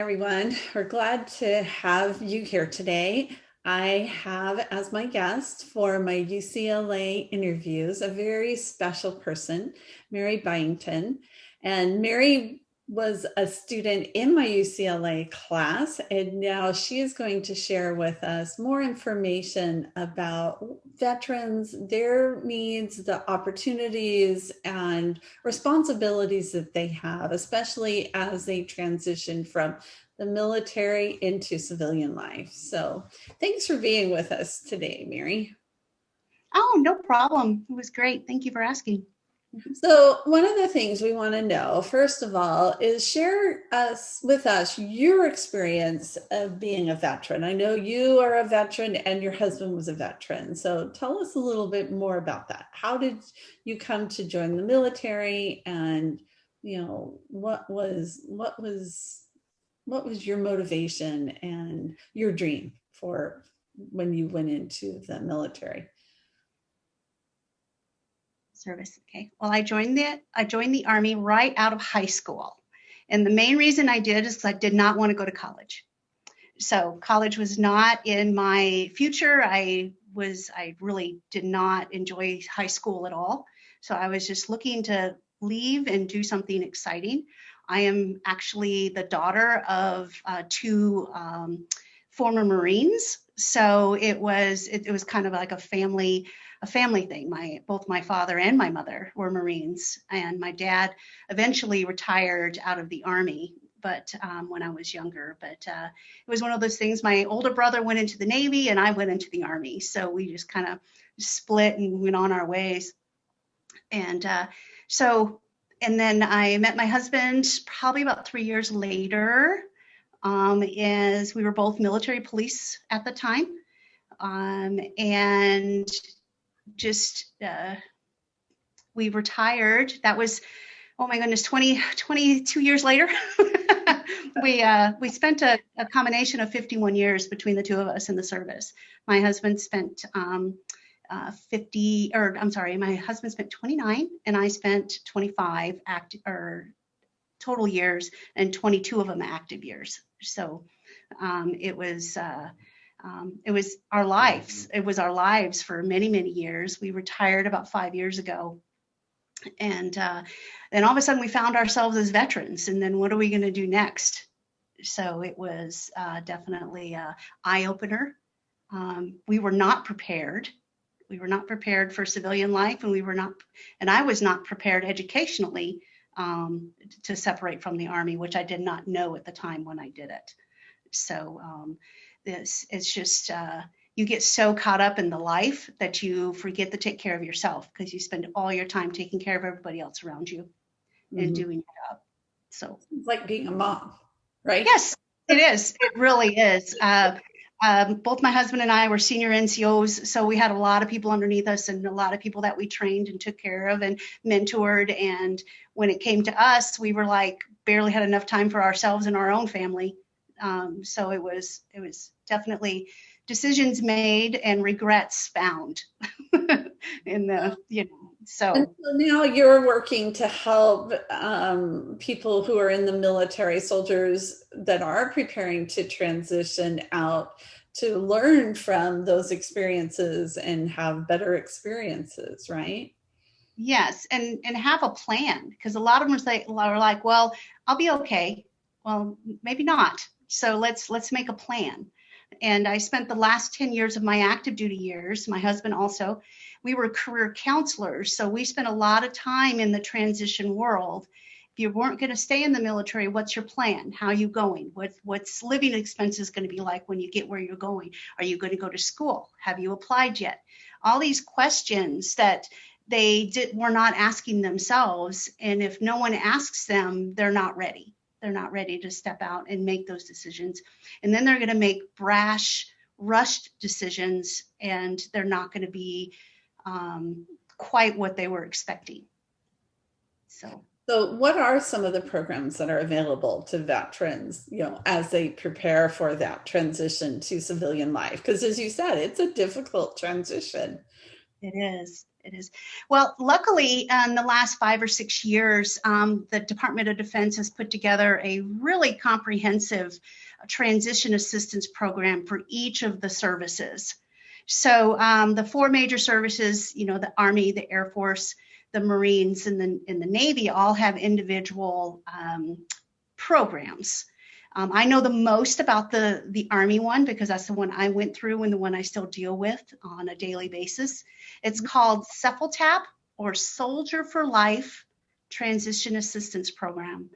Everyone. We're glad to have you here today. I have as my guest for my UCLA interviews a very special person, Mary Byington. And Mary was a student in my UCLA class, and now she is going to share with us more information about veterans, their needs, the opportunities, and responsibilities that they have, especially as they transition from the military into civilian life. So thanks for being with us today, Mary. Oh, no problem. It was great. Thank you for asking. So one of the things we want to know, first of all, is share with us your experience of being a veteran. I know you are a veteran and your husband was a veteran. So tell us a little bit more about that. How did you come to join the military, and what was your motivation and your dream for when you went into the military? Service. Okay. Well, I joined the Army right out of high school. And the main reason I did is because I did not want to go to college. So college was not in my future. I really did not enjoy high school at all. So I was just looking to leave and do something exciting. I am actually the daughter of two former Marines. So it was kind of like a family thing. Both my father and my mother were Marines, and my dad eventually retired out of the Army, but when I was younger. But it was one of those things. My older brother went into the Navy, and I went into the Army, so we just kind of split and went on our ways. And and then I met my husband probably about 3 years later, as we were both military police at the time, and just we retired. That was, oh my goodness, 22 years later. We spent a combination of 51 years between the two of us in the service. My husband spent my husband spent 29, and I spent 25 total years, and 22 of them active years. So it was our lives. It was our lives for many, many years. We retired about 5 years ago. And then all of a sudden we found ourselves as veterans. And then what are we going to do next? So it was definitely an eye-opener. We were not prepared. We were not prepared for civilian life, and I was not prepared educationally to separate from the Army, which I did not know at the time when I did it. So it's just, you get so caught up in the life that you forget to take care of yourself, because you spend all your time taking care of everybody else around you and doing your job. So it's like being a mom, right? Yes, it is. It really is. Both my husband and I were senior NCOs, so we had a lot of people underneath us and a lot of people that we trained and took care of and mentored. And when it came to us, we were like barely had enough time for ourselves and our own family. So it was definitely decisions made and regrets found in the, so. And so now you're working to help people who are in the military, soldiers that are preparing to transition out, to learn from those experiences and have better experiences, right? Yes, and have a plan, because a lot of them are like, well, I'll be okay. Well, maybe not. So let's make a plan. And I spent the last 10 years of my active duty years, my husband also, we were career counselors. So we spent a lot of time in the transition world. If you weren't going to stay in the military, what's your plan? How are you going? What's living expenses going to be like when you get where you're going? Are you going to go to school? Have you applied yet? All these questions that were not asking themselves. And if no one asks them, they're not ready. They're not ready to step out and make those decisions. And then they're going to make brash, rushed decisions, and they're not going to be quite what they were expecting. So what are some of the programs that are available to veterans, as they prepare for that transition to civilian life? Because as you said, it's a difficult transition. It is. It is. Well, luckily, in the last 5 or 6 years, the Department of Defense has put together a really comprehensive transition assistance program for each of the services. So the 4 major services, the Army, the Air Force, the Marines, and the Navy all have individual programs. I know the most about the Army one because that's the one I went through and the one I still deal with on a daily basis. It's called CEFLTAP, or Soldier for Life Transition Assistance Program.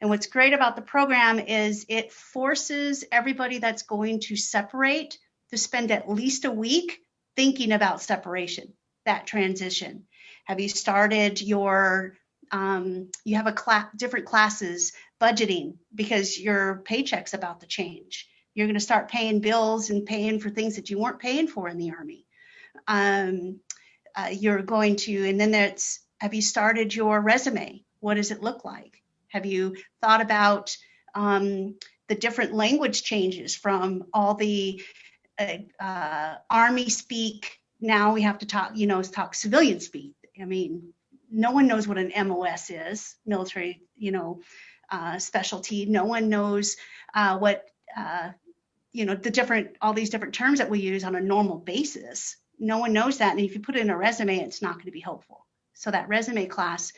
And what's great about the program is it forces everybody that's going to separate to spend at least a week thinking about separation, that transition. Have you started your, you have different classes, budgeting, because your paycheck's about to change. You're going to start paying bills and paying for things that you weren't paying for in the Army. You're going to, and then that's, have you started your resume? What does it look like? Have you thought about the different language changes from all the Army speak? Now we have to talk, talk civilian speak. I mean, no one knows what an MOS is, military, specialty. No one knows what, all these different terms that we use on a normal basis. No one knows that. And if you put it in a resume, it's not going to be helpful. So that resume class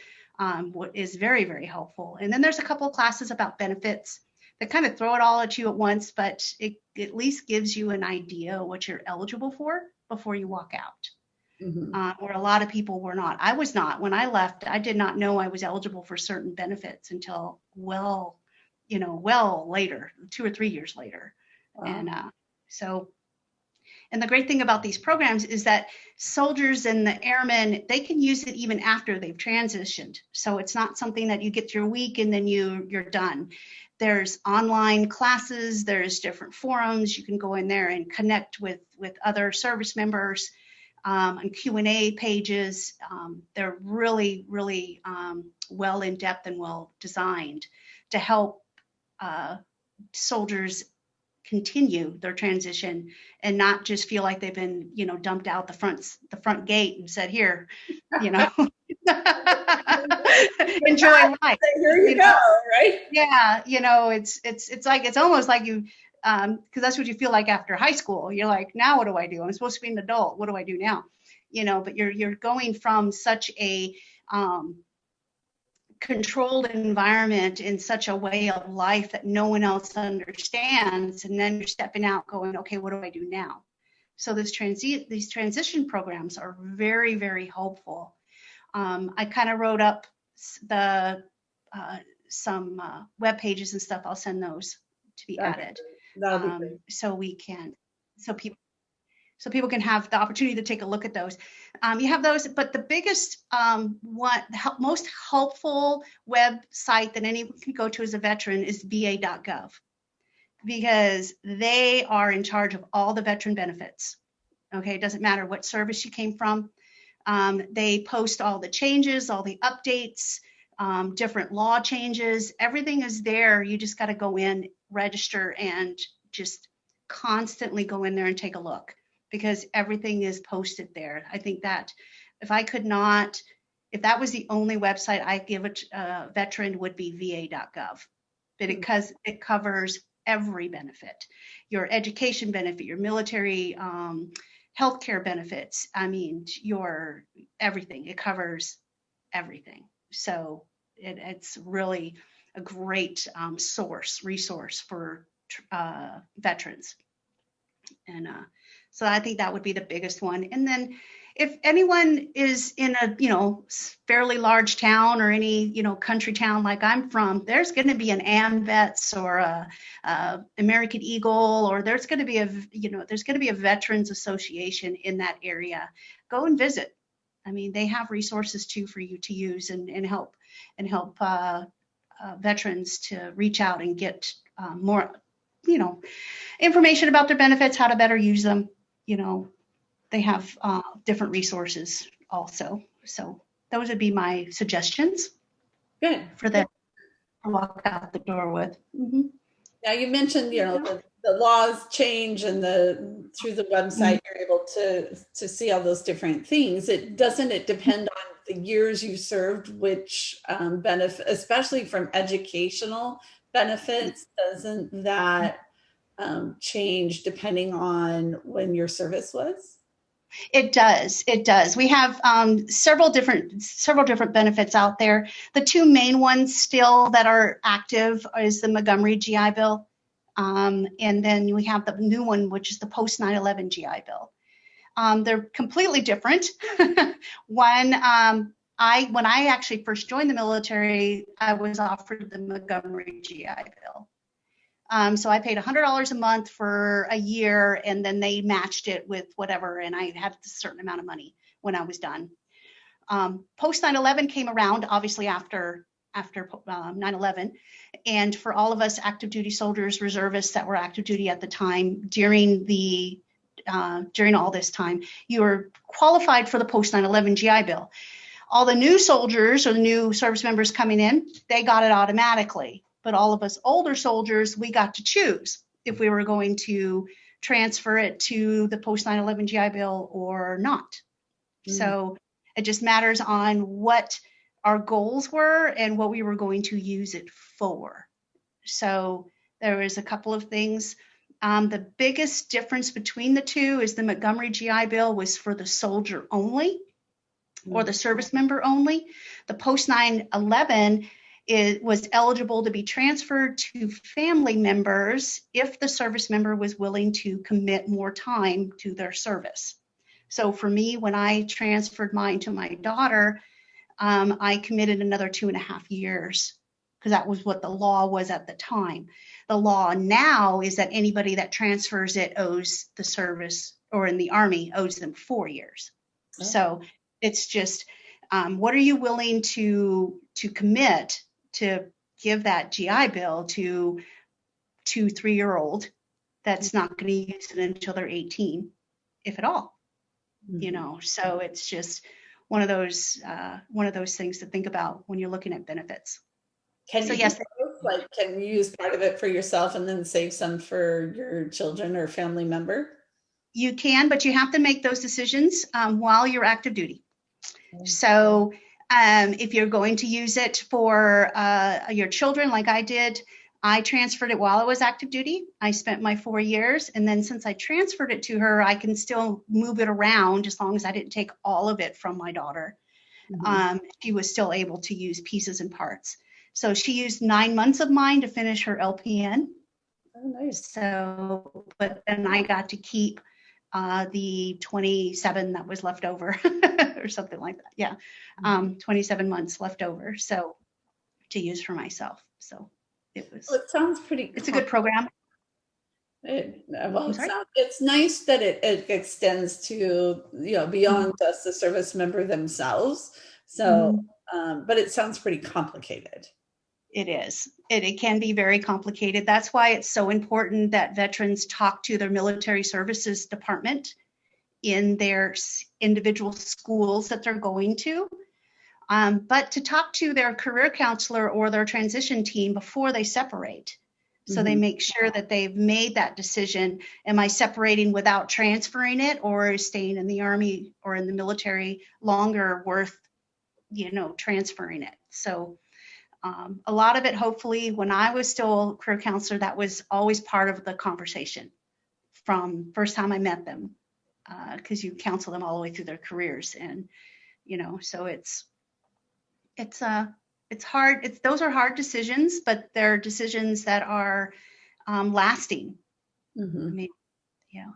is very, very helpful. And then there's a couple of classes about benefits that kind of throw it all at you at once, but it at least gives you an idea of what you're eligible for before you walk out. Mm-hmm. Where a lot of people were not. I was not. When I left, I did not know I was eligible for certain benefits until well later, 2 or 3 years later. Wow. And the great thing about these programs is that soldiers and the airmen, they can use it even after they've transitioned. So it's not something that you get through a week and then you're done. There's online classes, there's different forums. You can go in there and connect with other service members. And Q&A pages. They're really, really well in depth and well designed to help soldiers continue their transition and not just feel like they've been, dumped out the front gate and said, here, enjoy life. Here you go, right? Yeah, it's like, it's almost like you. Because that's what you feel like after high school. You're like, now what do I do? I'm supposed to be an adult. What do I do now? But you're going from such a controlled environment in such a way of life that no one else understands. And then you're stepping out going, okay, what do I do now? So these transition programs are very, very helpful. I kind of wrote up some web pages and stuff. I'll send those to be added. So people can have the opportunity to take a look at those. You have those, but the biggest most helpful website that anyone can go to as a veteran is va.gov, because they are in charge of all the veteran benefits. Okay, it doesn't matter what service you came from. They post all the changes, all the updates, different law changes. Everything is there. You just got to go in, register, and just constantly go in there and take a look, because everything is posted there. I think that if that was the only website I give a veteran, would be va.gov, because it covers every benefit, your education benefit, your military healthcare benefits. I mean, your everything. It covers everything. So it's really a great resource for veterans. And so I think that would be the biggest one. And then if anyone is in a, fairly large town or any, country town like I'm from, there's going to be an AMVETS or a American Eagle, or there's going to be a Veterans Association in that area. Go and visit. I mean, they have resources too for you to use and help veterans to reach out and get more, information about their benefits, how to better use them. They have different resources also. So those would be my suggestions. Good. For them to walk out the door with. Mm-hmm. Now you mentioned, the laws change and the through the website, you're able to see all those different things. It depend on the years you served, which benefit, especially from educational benefits, doesn't that change depending on when your service was? It does. It does. We have several different benefits out there. The two main ones still that are active is the Montgomery GI Bill, and then we have the new one, which is the post 9/11 GI Bill. They're completely different. When I actually first joined the military, I was offered the Montgomery GI Bill. So I paid $100 a month for a year, and then they matched it with whatever, and I had a certain amount of money when I was done. Post 9/11 came around, obviously after 9/11, and for all of us active duty soldiers, reservists that were active duty at the time, during all this time, you were qualified for the post 9/11 GI Bill. All the new soldiers or the new service members coming in, they got it automatically. But all of us older soldiers, we got to choose if we were going to transfer it to the post 9/11 GI Bill or not. So it just matters on what our goals were and what we were going to use it for. So there was a couple of things. The biggest difference between the two is the Montgomery GI Bill was for the soldier only or the service member only. The post 9/11 it was eligible to be transferred to family members if the service member was willing to commit more time to their service. So for me, when I transferred mine to my daughter, I committed another 2.5 years because that was what the law was at the time. The law now is that anybody that transfers it owes the service, or in the Army, owes them 4 years. Oh. So it's just, what are you willing to commit to give that GI Bill to 2-3-year-old that's not going to use it until they're 18, if at all, So it's just one of those things to think about when you're looking at benefits. Can you use part of it for yourself and then save some for your children or family member? You can, but you have to make those decisions while you're active duty. So if you're going to use it for your children, like I did, I transferred it while I was active duty. I spent my 4 years. And then since I transferred it to her, I can still move it around as long as I didn't take all of it from my daughter. She was still able to use pieces and parts. So she used 9 months of mine to finish her LPN. Oh, nice. So, but then I got to keep the 27 that was left over or something like that. Yeah. 27 months left over. So to use for myself. So it was, well, it sounds pretty, it's a good program. It's nice that it extends to, beyond just the service member themselves. So, but it sounds pretty complicated. It is. It can be very complicated. That's why it's so important that veterans talk to their military services department in their individual schools that they're going to, but to talk to their career counselor or their transition team before they separate. So they make sure that they've made that decision. Am I separating without transferring it, or is staying in the Army or in the military longer worth, transferring it? So a lot of it, hopefully, when I was still a career counselor, that was always part of the conversation from first time I met them, because you counsel them all the way through their careers. And, so it's hard. Those are hard decisions, but they're decisions that are lasting. I mean,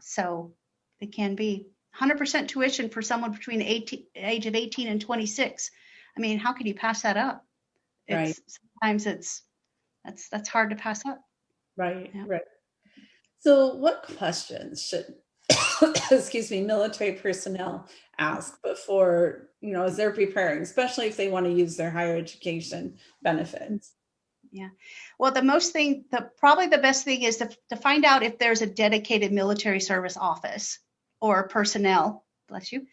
so they can be 100% tuition for someone between the age of 18 and 26. I mean, how can you pass that up? Right. Sometimes that's hard to pass up. Right. Yeah. Right. So what questions should, military personnel ask before, as they're preparing, especially if they want to use their higher education benefits? Yeah. Well, probably the best thing is to find out if there's a dedicated military service office or personnel, bless you,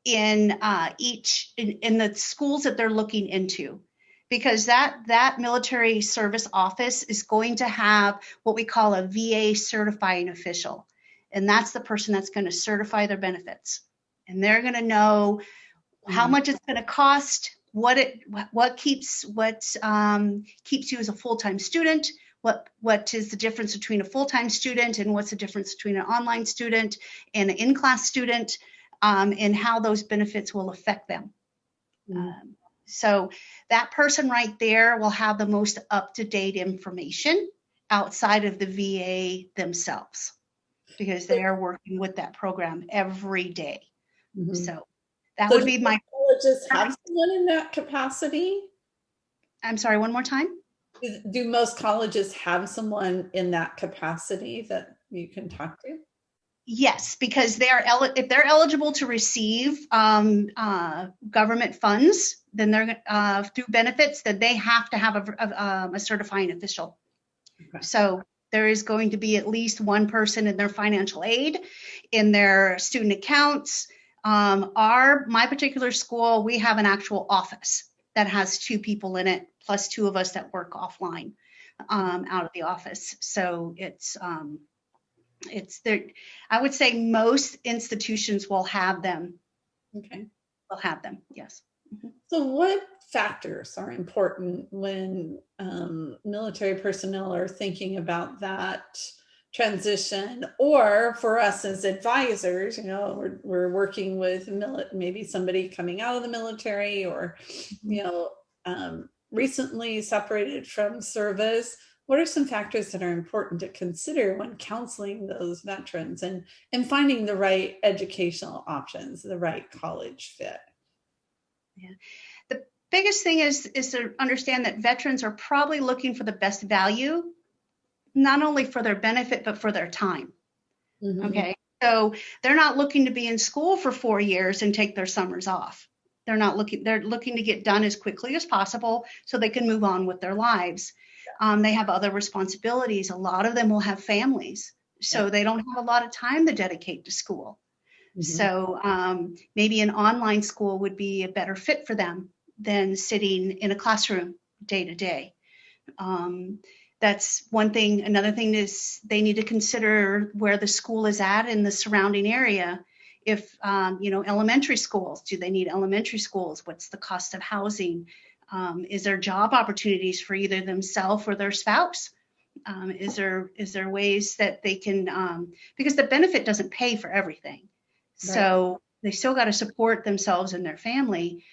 in the schools that they're looking into, because that military service office is going to have what we call a VA certifying official. And that's the person that's going to certify their benefits. And they're going to know how much it's going to cost, what keeps you as a full-time student, what is the difference between a full-time student, and what's the difference between an online student and an in-class student, and how those benefits will affect them. So that person right there will have the most up-to-date information outside of the VA themselves, because they are working with that program every day. So that would be my. Colleges have someone in that capacity? I'm sorry, one more time. Do most colleges have someone in that capacity that you can talk to? Yes, because if they're eligible to receive government funds, then they're through benefits, then they have to have a certifying official. Okay. So there is going to be at least one person in their financial aid, in their student accounts. My particular school, we have an actual office that has 2 people in it, plus 2 of us that work offline out of the office. So it's there. I would say most institutions will have them. Okay. Will have them, yes. So what factors are important when military personnel are thinking about that transition, or for us as advisors, we're working with maybe somebody coming out of the military, or recently separated from service? What are some factors that are important to consider when counseling those veterans and finding the right educational options, the right college fit? Yeah. The biggest thing is to understand that veterans are probably looking for the best value, not only for their benefit, but for their time. Okay. So they're not looking to be in school for 4 years and take their summers off. They're looking to get done as quickly as possible so they can move on with their lives. They have other responsibilities. A lot of them will have families, so they don't have a lot of time to dedicate to school. So maybe an online school would be a better fit for them than sitting in a classroom day to day. That's one thing. Another thing is they need to consider where the school is at in the surrounding area. If, elementary schools, do they need elementary schools? What's the cost of housing? Is there job opportunities for either themselves or their spouse? Is there ways that they can, because the benefit doesn't pay for everything. Right. So they still got to support themselves and their family.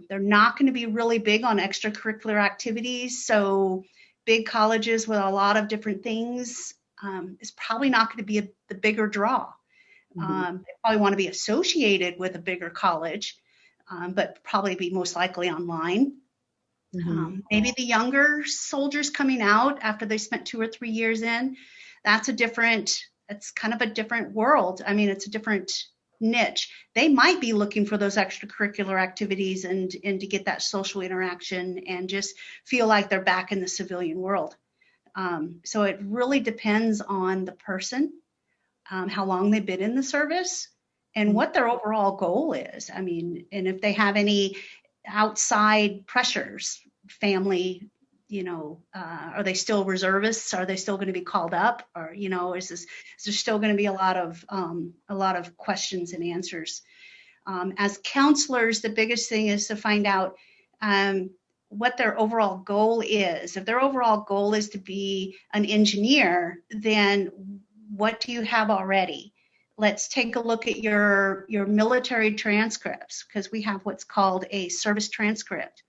They're not going to be really big on extracurricular activities. So big colleges with a lot of different things is probably not going to be the bigger draw. They probably want to be associated with a bigger college, but probably be most likely online. Maybe the younger soldiers coming out after they spent 2 or 3 years in, that's kind of a different world. I mean, it's a different niche. They might be looking for those extracurricular activities and to get that social interaction and just feel like they're back in the civilian world. So it really depends on the person, how long they've been in the service, and what their overall goal is. I mean, and if they have any outside pressures, family, are they still reservists? Are they still going to be called up? Or, is there still going to be a lot of questions and answers? As counselors, the biggest thing is to find out what their overall goal is. If their overall goal is to be an engineer, then what do you have already? Let's take a look at your military transcripts, because we have what's called a service transcript.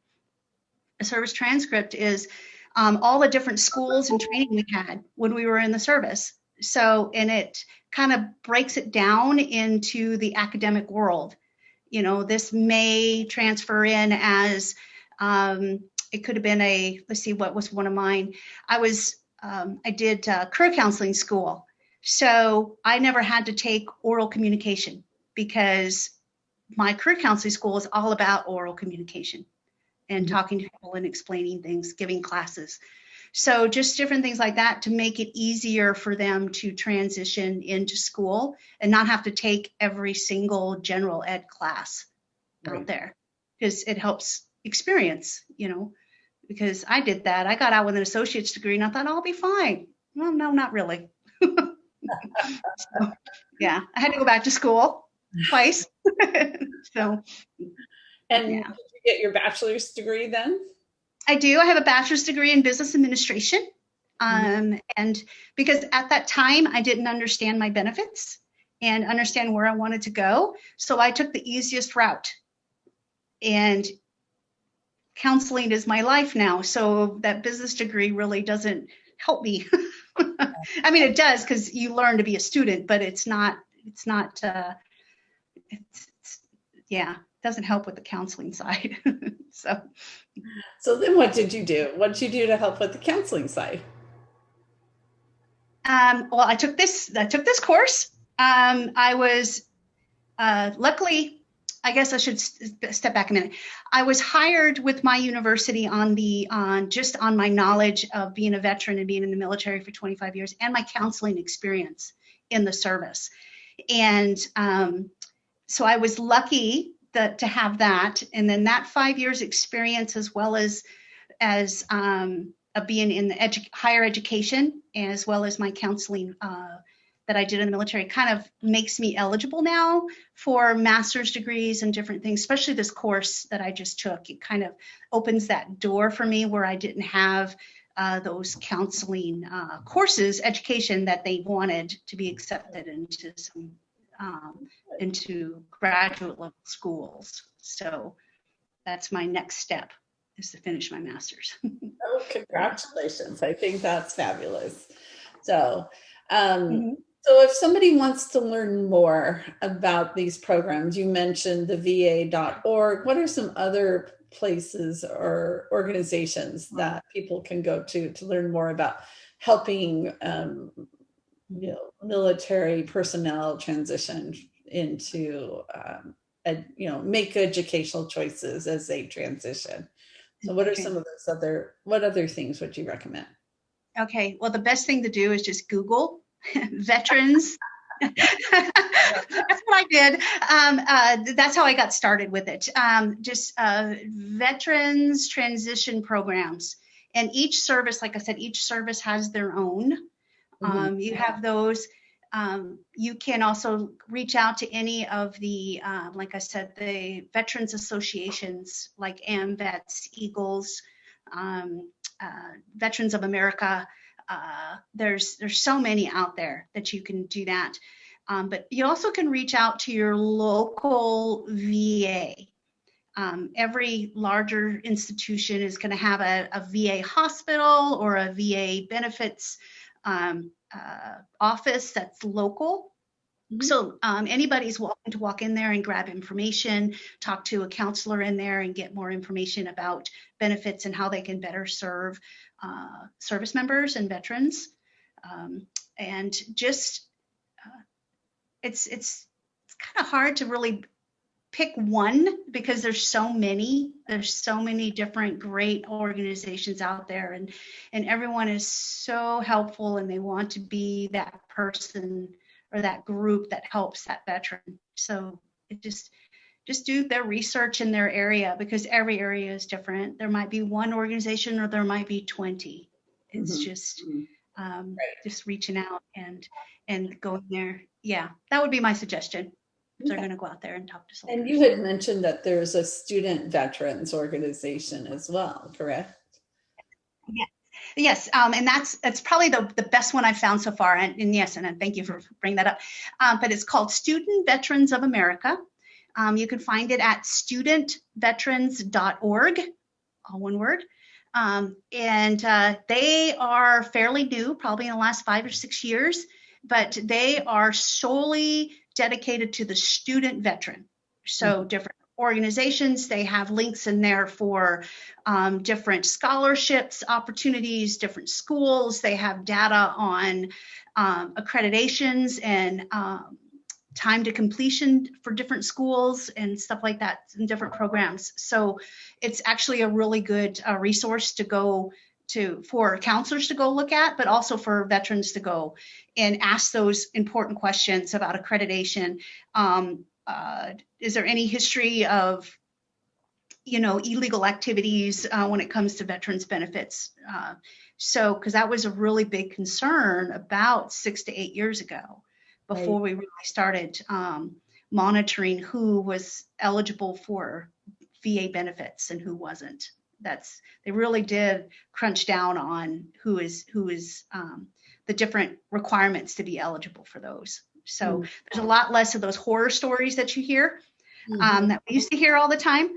A service transcript is all the different schools and training we had when we were in the service. So, and it kind of breaks it down into the academic world. This may transfer in as, it could have been let's see, what was one of mine? I did career counseling school. So I never had to take oral communication because my career counseling school is all about oral communication and talking to people and explaining things, giving classes. So just different things like that to make it easier for them to transition into school and not have to take every single general ed class out there, because it helps experience, because I did that. I got out with an associate's degree and I thought, I'll be fine. Well, no, not really. So, yeah, I had to go back to school twice. So, And yeah. did you get your bachelor's degree then? I do. I have a bachelor's degree in business administration. Mhm. And because at that time I didn't understand my benefits and understand where I wanted to go. So I took the easiest route. And counseling is my life now. So that business degree really doesn't help me. I mean, it does because you learn to be a student, but it's yeah, doesn't help with the counseling side. So, So then what did you do? What did you do to help with the counseling side? well, I took this course. I was luckily, I guess I should step back a minute. I was hired with my university just on my knowledge of being a veteran and being in the military for 25 years and my counseling experience in the service. And so I was lucky to have that. And then that 5 years experience, as well as being in the higher education, as well as my counseling that I did in the military, kind of makes me eligible now for master's degrees and different things, especially this course that I just took. It kind of opens that door for me where I didn't have those counseling courses, education that they wanted to be accepted into graduate level schools. So that's my next step, is to finish my master's. Oh, congratulations. I think that's fabulous. So, um, Mhm. so if somebody wants to learn more about these programs, you mentioned the va.org. What are some other places or organizations that people can go to learn more about helping military personnel transition into make educational choices as they transition? So what are Okay. some of what other things would you recommend? Okay. Well, the best thing to do is just Google veterans. That's what I did. That's how I got started with it. Just veterans transition programs. And each service, like I said, each service has their own. Mhm. You have those. You can also reach out to any of the, like I said, the veterans associations like AMVETS, Eagles, Veterans of America. There's so many out there that you can do that. But you also can reach out to your local VA. Every larger institution is going to have a VA hospital or a VA benefits office that's local. Mhm. So anybody's welcome to walk in there and grab information, talk to a counselor in there and get more information about benefits and how they can better serve service members and veterans. And just it's kind of hard to really pick one because there's so many different great organizations out there, and everyone is so helpful and they want to be that person or that group that helps that veteran. So it just do their research in their area, because every area is different. There might be one organization or there might be 20. It's Mhm. just Mhm. Right. just reaching out and going there. Yeah, that would be my suggestion if they're Okay. going to go out there and talk to And you soldiers. had mentioned that there's a student veterans organization as well, correct? Yeah. Yes, and that's probably the best one I've found so far. And yes, and thank you for bringing that up. But it's called Student Veterans of America. You can find it at studentveterans.org, all one word. And they are fairly new, probably in the last 5 or 6 years, but they are solely dedicated to the student veteran. So different organizations, they have links in there for different scholarships, opportunities, different schools. They have data on accreditations and time to completion for different schools and stuff like that, and different programs. So it's actually a really good resource to go to for counselors to go look at, but also for veterans to go and ask those important questions about accreditation. Is there any history of illegal activities when it comes to veterans benefits? So, because that was a really big concern about 6 to 8 years ago, before we really started monitoring who was eligible for VA benefits and who wasn't. They really did crunch down on who is the different requirements to be eligible for those. So there's a lot less of those horror stories that you hear that we used to hear all the time.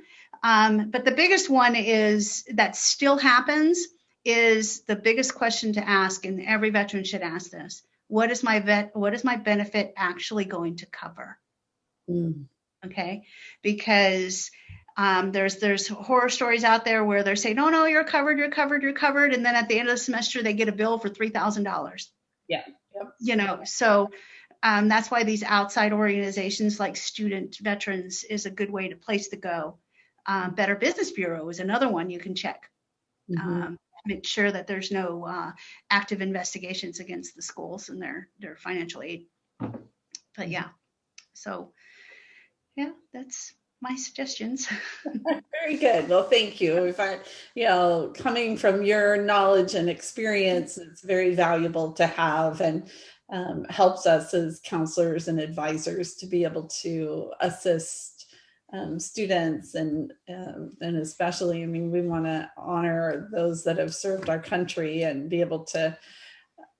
But the biggest one is that still happens is the biggest question to ask, and every veteran should ask this: what is my benefit actually going to cover? Okay, because there's horror stories out there where they're saying, no, you're covered, and then at the end of the semester they get a bill for $3,000. Yeah. Yep. So that's why these outside organizations like Student Veterans is a good way to place to go. Better Business Bureau is another one you can check. Make sure that there's no active investigations against the schools and their financial aid. But yeah, so yeah, that's my suggestions. Very good. Well, thank you. We find, coming from your knowledge and experience, it's very valuable to have, and helps us as counselors and advisors to be able to assist students, and especially, we want to honor those that have served our country and be able to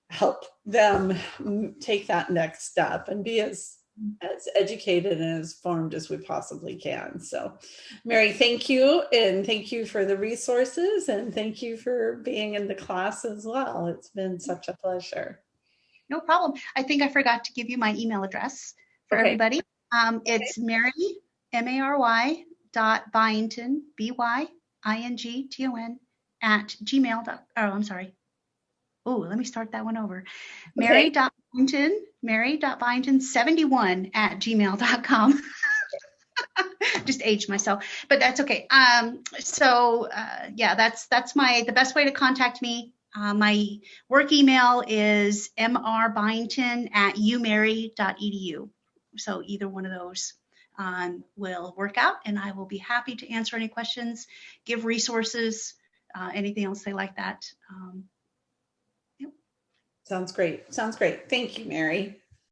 help them take that next step and be as educated and as informed as we possibly can. So, Mary, thank you. And thank you for the resources, and thank you for being in the class as well. It's been such a pleasure. No problem. I think I forgot to give you my email address for everybody. It's Mary, Mary .Byington, Byington at gmail. I'm sorry. Oh, let me start that one over. Mary.Byington 71 @gmail.com. Just aged myself, but that's okay. Yeah, that's the best way to contact me. My work email is mrbyington @umary.edu. So either one of those will work out, and I will be happy to answer any questions, give resources, anything else they like that. Sounds great. Thank you, Mary.